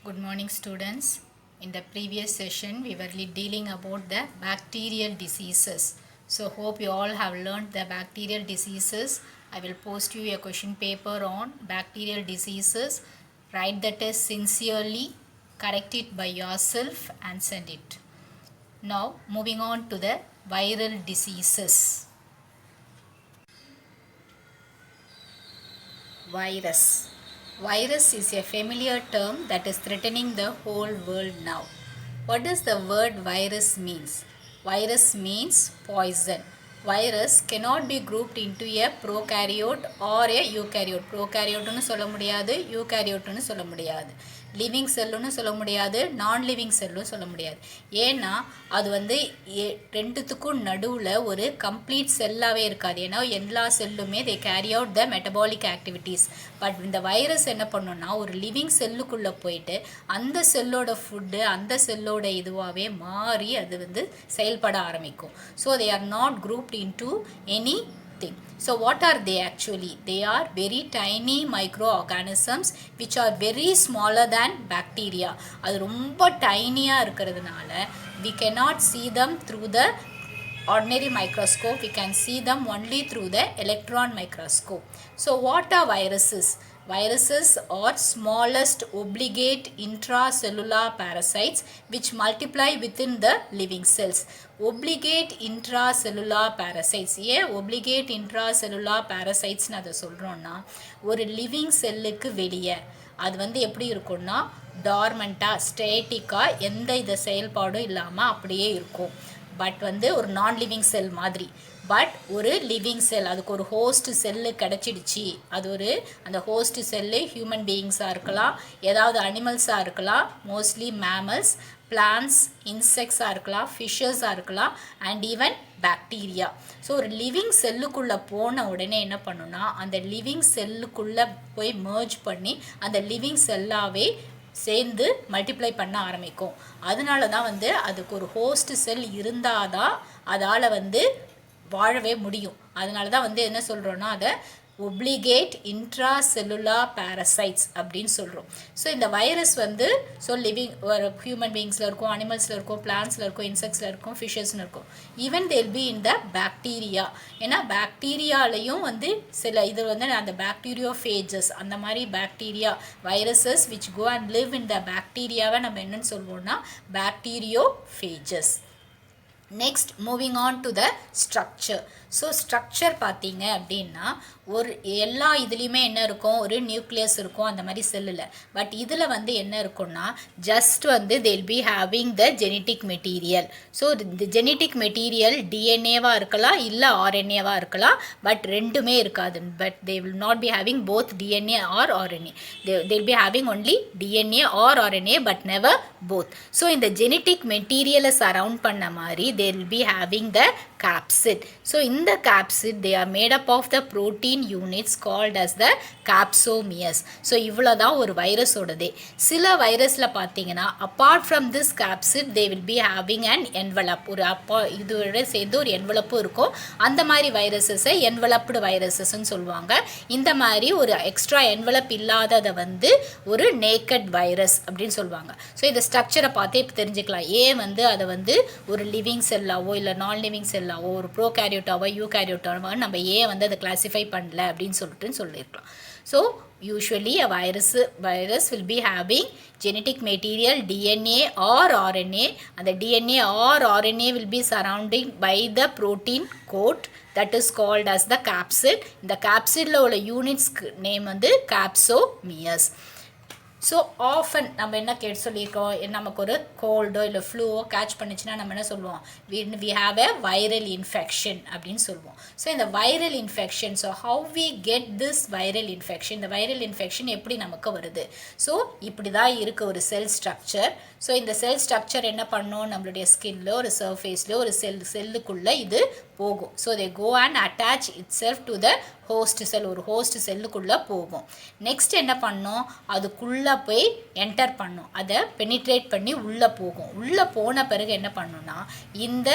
Good morning students. In the previous session we were dealing about the bacterial diseases. So hope you all have learned the bacterial diseases. I will post you a question paper on bacterial diseases. Write the test sincerely, correct it by yourself and send it. Now moving on to the viral diseases. Virus. Virus is a familiar term that is threatening the whole world now. What does the word virus means? Virus means poison. Virus cannot be grouped into a prokaryote or a eukaryote. Prokaryote னு சொல்ல முடியாது, eukaryote னு சொல்ல முடியாது. Living செல்லுன்னு சொல்ல முடியாது, நான் living செல்லும் சொல்ல முடியாது. ஏன்னா அது வந்து ரெண்டுத்துக்கும் நடுவில் ஒரு கம்ப்ளீட் செல்லாகவே இருக்காது. ஏன்னா எல்லா செல்லுமே they carry out the metabolic activities. But இந்த வைரஸ் என்ன பண்ணுன்னா ஒரு லிவிங் செல்லுக்குள்ளே போயிட்டு அந்த செல்லோட ஃபுட்டு அந்த செல்லோட இதுவாகவே மாறி அது வந்து செயல்பட ஆரம்பிக்கும். So they are not grouped into any thing. So what are they actually? They are very tiny microorganisms which are very smaller than bacteria. அது ரொம்ப டைனியாக இருக்கிறதுனால we cannot see them through the ordinary microscope. We can see them only through the electron microscope. So what are viruses? Viruses are smallest obligate intracellular parasites which multiply within the living cells. Obligate intracellular parasites. ஏன் obligate intracellular parasites அதை சொல்கிறோன்னா ஒரு living செல்லுக்கு வெளியே அது வந்து எப்படி இருக்கும்னா டார்மெண்ட்டாக ஸ்டேட்டிக்காக எந்த இதை செயல்பாடும் இல்லாமல் அப்படியே இருக்கும். பட் வந்து ஒரு நான் லிவிங் செல் மாதிரி. பட் ஒரு லிவிங் செல் அதுக்கு ஒரு ஹோஸ்ட் செல்லு கிடச்சிடுச்சு. அது ஒரு அந்த ஹோஸ்ட் செல்லு ஹியூமன் பீயிங்ஸாக இருக்கலாம், ஏதாவது அனிமல்ஸாக இருக்கலாம், மோஸ்ட்லி மேமல்ஸ், பிளான்ஸ், இன்செக்ட்ஸாக இருக்கலாம், ஃபிஷ்ஷஸாக இருக்கலாம், அண்ட் ஈவன் பாக்டீரியா. ஸோ ஒரு லிவிங் செல்லுக்குள்ளே போன உடனே என்ன பண்ணுன்னா அந்த லிவிங் செல்லுக்குள்ளே போய் மர்ஜ் பண்ணி அந்த லிவிங் செல்லாகவே சேர்ந்து மல்டிப்ளை பண்ண ஆரம்பிக்கும். அதனால தான் வந்து அதுக்கு ஒரு ஹோஸ்ட் செல் இருந்தால் தான் அதால் வந்து வாழவே முடியும். அதனால தான் வந்து என்ன சொல்கிறோன்னா அதை ஒப்ளிகேட் இன்ட்ராசெல்லுலார் பேரசைட்ஸ் அப்படின்னு சொல்கிறோம். ஸோ இந்த வைரஸ் வந்து லிவிங் ஹியூமன் பீயிங்ஸில் இருக்கும், அனிமல்ஸில் இருக்கும், பிளான்ஸில் இருக்கும், இன்செக்ட்ஸில் இருக்கும், ஃபிஷ்ஷஸ்னு இருக்கும். Even they'll be in the bacteria. ஏன்னா பாக்டீரியாலையும் வந்து சில இது வந்து அந்த பாக்டீரியோஃபேஜஸ் அந்த மாதிரி bacteria viruses which go and live in the பாக்டீரியாவை நம்ம என்னென்னு சொல்வோம்னா bacteriophages. Next moving on to the structure. So structure பார்த்தீங்க அப்படின்னா ஒரு எல்லா இதுலேயுமே என்ன இருக்கும், ஒரு நியூக்ளியஸ் இருக்கும் அந்த மாதிரி செல்லில். பட் இதில் வந்து என்ன இருக்கும்னா ஜஸ்ட் வந்து they'll be having the genetic material. So இந்த ஜெனட்டிக் மெட்டீரியல் டிஎன்ஏவாக இருக்கலாம் இல்லை ஆர்என்ஏவாக இருக்கலாம். பட் ரெண்டுமே இருக்காது. But they will not be having both DNA R RNA. They'll be having only DNA R RNA but never both. So இந்த genetic மெட்டீரியலை surround பண்ண மாதிரி they will be having the capsid. So in the capsid they are made up of the protein units called as the capsomeres. So இவ்வளவுதான் ஒரு வைரஸோடதே. சில வைரஸ்ல பார்த்தீங்கன்னா apart from this capsid they will be having an envelope. ஒரு இதோட சேர்ந்து ஒரு envelope இருக்கும். அந்த மாதிரி வைரஸஸை enveloped viruses சொல்லுவாங்க. இந்த மாதிரி ஒரு எக்ஸ்ட்ரா envelope இல்லாததை வந்து ஒரு naked virus அப்படின்னு சொல்லுவாங்க. ஸோ இந்த ஸ்ட்ரக்சரை பார்த்தே இப்போ தெரிஞ்சுக்கலாம். ஏன் வந்து அதை வந்து ஒரு லிவிங் செல்லாவோ இல்லை நான் லிவிங் செல்லாவோ ஒரு ப்ரோகேரியோட்டாவோ யூகேரியோட்டாவோ நம்ம ஏன் வந்து அதை கிளாஸிஃபை பண்ணல அப்படின்னு சொல்லியிருக்கலாம். So usually a virus will be having genetic material DNA or RNA. and the DNA or RNA will be surrounding by the protein coat that is called as the capsid. இந்த capsidல உள்ள units name வந்து capsomeres. So often நம்ம என்ன கேட்டு சொல்லியிருக்கோம், நமக்கு ஒரு கோல்டோ இல்லை ஃப்ளூவோ கேட்ச் பண்ணிச்சுன்னா நம்ம என்ன சொல்லுவோம், we have a viral infection அப்படின்னு சொல்லுவோம். ஸோ இந்த viral infection, so how we get this viral infection, இந்த வைரல் இன்ஃபெக்ஷன் எப்படி நமக்கு வருது. ஸோ இப்படி தான் இருக்குது ஒரு செல் ஸ்ட்ரக்சர். ஸோ இந்த செல் ஸ்ட்ரக்சர் என்ன பண்ணோம், நம்மளுடைய ஸ்கின்ல ஒரு சர்ஃபேஸில் ஒரு செல்லுக்குள்ளே இது போகும். So they go and attach itself to the host cell. ஒரு ஹோஸ்ட் செல்லுக்குள்ளே போகும். நெக்ஸ்ட் என்ன பண்ணோம், அதுக்குள்ளே போய் என்டர் பண்ணும், அதை பெனிட்ரேட் பண்ணி உள்ளே போகும். உள்ளே போன பிறகு என்ன பண்ணுன்னா இந்த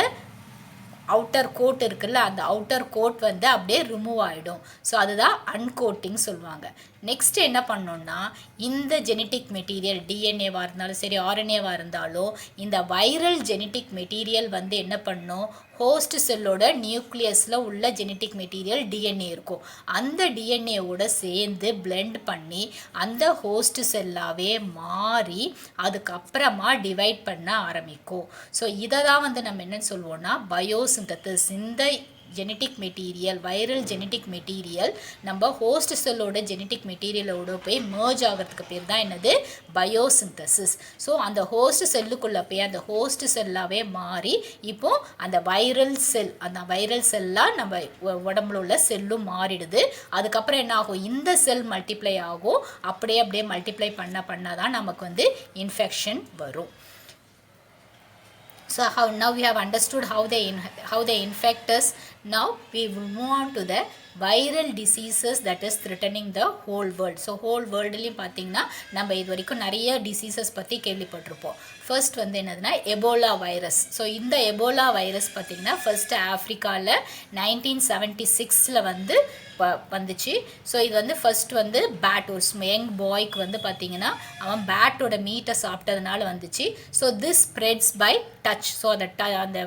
அவுட்டர் கோட் இருக்குல்ல, அந்த அவுட்டர் கோட் வந்து அப்படியே ரிமூவ் ஆகிடும். ஸோ அதுதான் அன்கோட்டிங் சொல்லுவாங்க. நெக்ஸ்ட் என்ன பண்ணோம்னா, இந்த ஜெனட்டிக் மெட்டீரியல் டிஎன்ஏவாக இருந்தாலும் சரி ஆர்என்ஏவாக இருந்தாலும் இந்த வைரல் ஜெனட்டிக் மெட்டீரியல் வந்து என்ன பண்ணும், ஹோஸ்ட் செல்லோட நியூக்ளியஸில் உள்ள ஜெனட்டிக் மெட்டீரியல் டிஎன்ஏ இருக்கும், அந்த டிஎன்ஏவோட சேர்ந்து பிளெண்ட் பண்ணி அந்த ஹோஸ்ட் செல்லாகவே மாறி அதுக்கப்புறமா டிவைட் பண்ண ஆரம்பிக்கும். ஸோ இதை தான் வந்து நம்ம என்னன்னு சொல்லுவோம்னா பயோசிந்தசிஸ். இந்த genetic material, viral genetic material நம்ம ஹோஸ்ட் செல்லோட ஜெனட்டிக் மெட்டீரியலோட போய் மர்ஜ் ஆகிறதுக்கு பேர் தான் என்னது, பயோசிந்தசிஸ். ஸோ அந்த ஹோஸ்ட் செல்லுக்குள்ளே போய் அந்த ஹோஸ்ட் செல்லாகவே மாறி இப்போ அந்த வைரல் செல், அந்த வைரல் செல்லாக நம்ம உடம்புல உள்ள செல்லும் மாறிடுது. அதுக்கப்புறம் என்ன ஆகும், இந்த செல் மல்டிப்ளை ஆகும். அப்படியே மல்டிப்ளை பண்ண தான் நமக்கு வந்து இன்ஃபெக்ஷன் வரும். So now we have understood how they infect us. Now we will move on to the viral diseases that is threatening the whole world. So whole worldலையும் பார்த்தீங்கன்னா நம்ம இது வரைக்கும் நிறைய டிசீசஸ் பற்றி கேள்விப்பட்டிருப்போம். ஃபர்ஸ்ட் வந்து என்னதுன்னா எபோலா வைரஸ். ஸோ இந்த எபோலா வைரஸ் பார்த்திங்கன்னா ஃபர்ஸ்ட் ஆஃப்ரிக்காவில் 1976 வந்து வந்துச்சு. ஸோ இது வந்து ஃபர்ஸ்ட் வந்து பேட், ஒரு யங் பாய்க்கு வந்து பார்த்திங்கன்னா அவன் பேட்டோட மீட்டை சாப்பிட்டதுனால வந்துச்சு. So this spreads by touch. So அந்த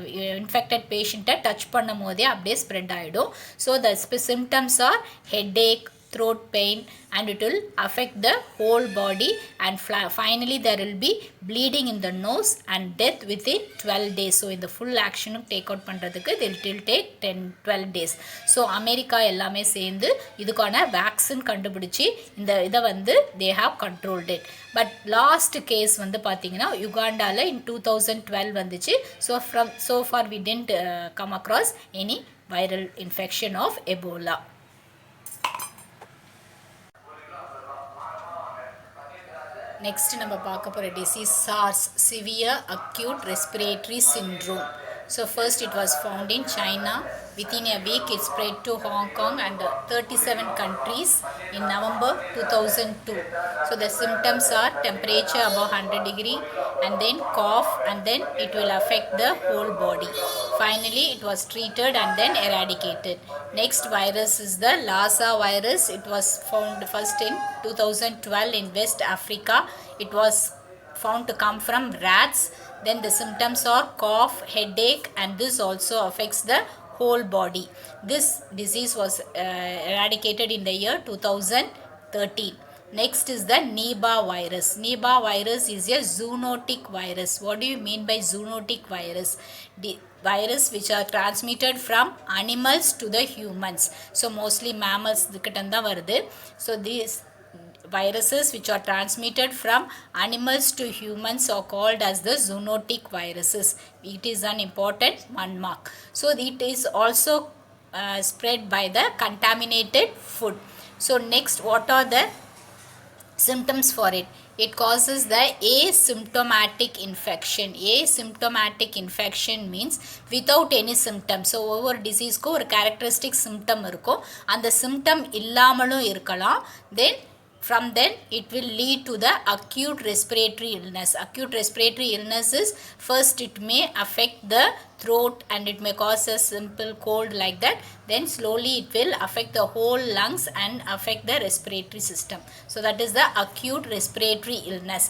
இன்ஃபெக்டட் பேஷண்ட்டை டச் பண்ணும் போதே அப்படியே ஸ்ப்ரெட் ஆகிடும். So the symptoms are headache, throat pain, and it will affect the whole body, and finally there will be bleeding in the nose and death within 12 days. So in the full action take out பண்றதுக்கு it will take 12 days. So America எல்லாமே சேர்ந்து இதுக்கான vaccine கண்டுபிடிச்சி இந்த இதை வந்து they have controlled it. But last case வந்து பார்த்தீங்கன்னா யுகாண்டாவில் in 2012 வந்துச்சு. So far we didn't come across any viral infection of Ebola. Next நம்ம பார்க்க போகிற disease SARS, Severe Acute Respiratory Syndrome. So first it was found in China. Within a week it spread to Hong Kong and 37 countries in November 2002. So the symptoms are temperature above 100 degree and then cough, and then it will affect the whole body. Finally it was treated and then eradicated. Next virus is the Lassa virus. It was found first in 2012 in West Africa. It was found to come from rats. Then the symptoms are cough, headache, and this also affects the whole body. This disease was eradicated in the year 2013. Next is the Nipah virus. Nipah virus is a zoonotic virus. What do you mean by zoonotic virus? Virus which are transmitted from animals to the humans. So mostly mammals கிட்டந்தா வருது. So these viruses which are transmitted from animals to humans are called as the zoonotic viruses. It is an important landmark. So it is also spread by the contaminated food. So next, what are the symptoms for it? It causes the asymptomatic infection. Asymptomatic infection means without any symptoms. So ஒவ்வொரு டிசீஸ்க்கு ஒரு characteristic symptom இருக்கும், அந்த symptom இல்லாமலும் இருக்கலாம். From then it will lead to the acute respiratory illness. Acute respiratory illness is first it may affect the throat and it may cause a simple cold like that. Then slowly it will affect the whole lungs and affect the respiratory system. So that is the acute respiratory illness.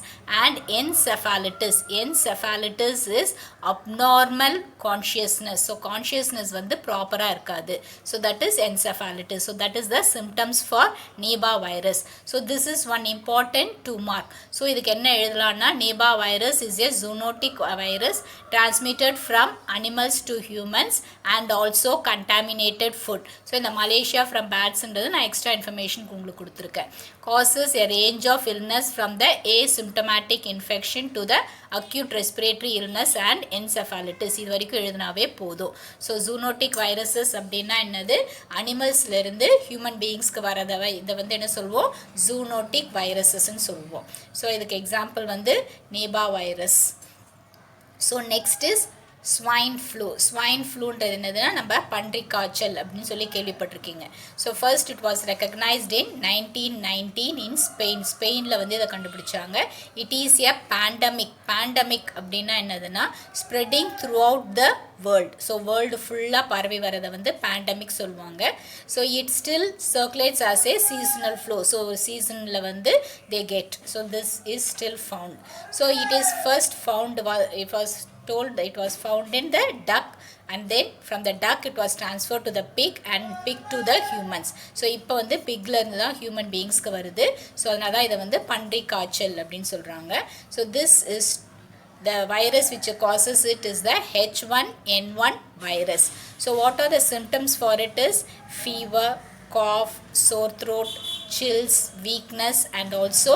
And encephalitis. Encephalitis is abnormal consciousness. So consciousness வந்து ப்ராப்பராக இருக்காது. So that is encephalitis. So that is the symptoms for Nipah virus. So this is one important to mark. So இதுக்கு என்ன எழுதலாம்னா, Nipah virus is a zoonotic virus transmitted from animals to humans and also contaminated food. So இந்த Malaysia from bats-ன்றது நான் extra information உங்களுக்கு கொடுத்துருக்கேன். Causes a range of illness from the asymptomatic infection to the acute respiratory illness and encephalitis. இது வரைக்கும் எழுதினாவே போதும். So zoonotic viruses அப்படின்னா என்னது, அனிமல்ஸ்லேருந்து human பீயிங்ஸ்க்கு வரதவை இதை வந்து என்ன சொல்வோம், ஜூனோட்டிக் வைரஸஸ்ன்னு சொல்லுவோம். ஸோ இதுக்கு எக்ஸாம்பிள் வந்து Nipah virus. So next is swine ஃப்ளூன்றது என்னதுன்னா நம்ம பன்றி காய்ச்சல் அப்படின்னு சொல்லி கேள்விப்பட்டிருக்கீங்க. So first it was recognised in 1919 in ஸ்பெயினில் வந்து இதை கண்டுபிடிச்சாங்க. இட் இஸ் எ பேண்டமிக் அப்படின்னா என்னதுன்னா spreading throughout the world. So world ஃபுல்லாக பரவி வரதை வந்து பேண்டமிக் சொல்லுவாங்க. So it still circulates as a seasonal flu. So சீசனில் வந்து they get. So this is still found. So it is first found, it was told that it was found in the duck, and then from the duck it was transferred to the pig and pig to the humans. So இப்போ வந்து பிக்ல இருந்து தான் human பீயிங்ஸ்க்கு வருது. So அதனால தான் இதை வந்து பன்றி காய்ச்சல் அப்படின்னு சொல்கிறாங்க. So this is the virus which causes it is the H1N1 virus. So what are the symptoms for it is fever, cough, sore throat, chills, weakness and also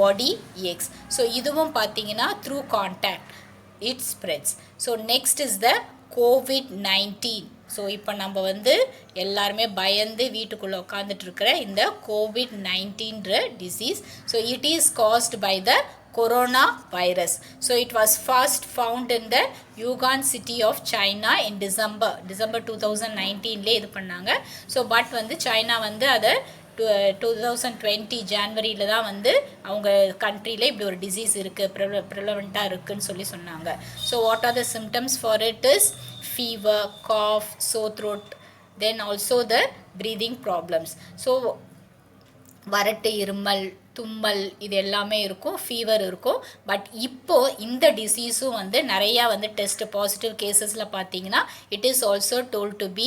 body aches. So இதுவும் பார்த்தீங்கன்னா through contact it spreads. So next is the COVID-19. So இப்போ நம்ம வந்து எல்லாருமே பயந்து வீட்டுக்குள்ளே உட்காந்துட்டு இருக்கிற இந்த COVID-19 disease. So it is caused by the coronavirus. So it was first found in the Wuhan city of China in December 2019 இது பண்ணாங்க. ஸோ பட் வந்து சைனா வந்து அதை 2020 ஜான்வரியில் தான் வந்து அவங்க கண்ட்ரியில் இப்படி ஒரு டிசீஸ் இருக்குது, ப்ரிலவெண்ட்டாக இருக்குதுன்னு சொல்லி சொன்னாங்க. So what are the symptoms for it is fever, cough, sore throat, then also the breathing problems. So வறட்டு இருமல், தும்மல் இது எல்லாமே இருக்கும், ஃபீவர் இருக்கும். பட் இப்போது இந்த டிசீஸும் வந்து நிறையா வந்து டெஸ்ட் பாசிட்டிவ் கேசஸில் பார்த்தீங்கன்னா it is also told to be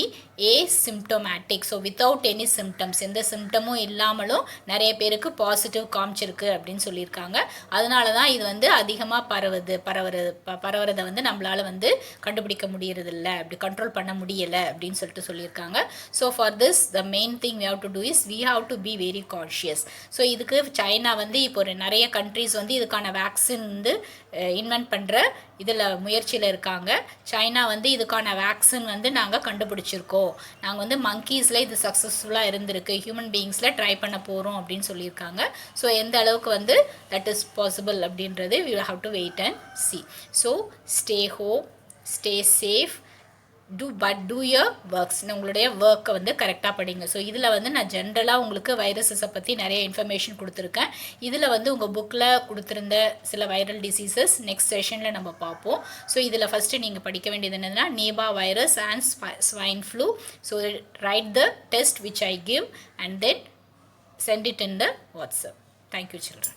asymptomatic. So without any symptoms, எந்த சிம்டமும் இல்லாமலும் நிறைய பேருக்கு பாசிட்டிவ் காமிச்சிருக்கு அப்படின்னு சொல்லியிருக்காங்க. அதனால தான் இது வந்து அதிகமாக பரவுறதை வந்து நம்மளால் வந்து கண்டுபிடிக்க முடியறதில்ல, அப்படி கண்ட்ரோல் பண்ண முடியலை அப்படின்னு சொல்லியிருக்காங்க. So for this the main thing we have to do is we have to be very cautious. So இதுக்கு சைனா வந்து இப்போ ஒரு நிறைய கண்ட்ரீஸ் வந்து இதுக்கான வேக்சின் வந்து இன்வென்ட் பண்ணுற இதில் முயற்சியில் இருக்காங்க. சைனா வந்து இதுக்கான வேக்சின் வந்து நாங்கள் கண்டுபிடிச்சிருக்கோம், நாங்கள் வந்து மங்கீஸில் இது சக்ஸஸ்ஃபுல்லாக இருந்திருக்கு, ஹியூமன் பீயிங்ஸில் ட்ரை பண்ண போகிறோம் அப்படின்னு சொல்லியிருக்காங்க. ஸோ எந்த அளவுக்கு வந்து தட் இஸ் பாசிபிள் அப்படின்றது we have to wait and see. So stay home, stay safe, do your works. உங்களுடைய ஒர்க்கை வந்து கரெக்டாக படிங்க. ஸோ இதில் வந்து நான் ஜென்ரலாக உங்களுக்கு வைரஸஸை பற்றி நிறைய இன்ஃபர்மேஷன் கொடுத்துருக்கேன். இதில் வந்து உங்கள் புக்கில் கொடுத்துருந்த சில வைரல் டிசீசஸ் நெக்ஸ்ட் செஷனில் நம்ம பார்ப்போம். ஸோ இதில் ஃபஸ்ட்டு நீங்கள் படிக்க வேண்டியது என்னதுன்னா Nipah virus and swine flu. So write the test which I give and then send it in the WhatsApp. Thank you children.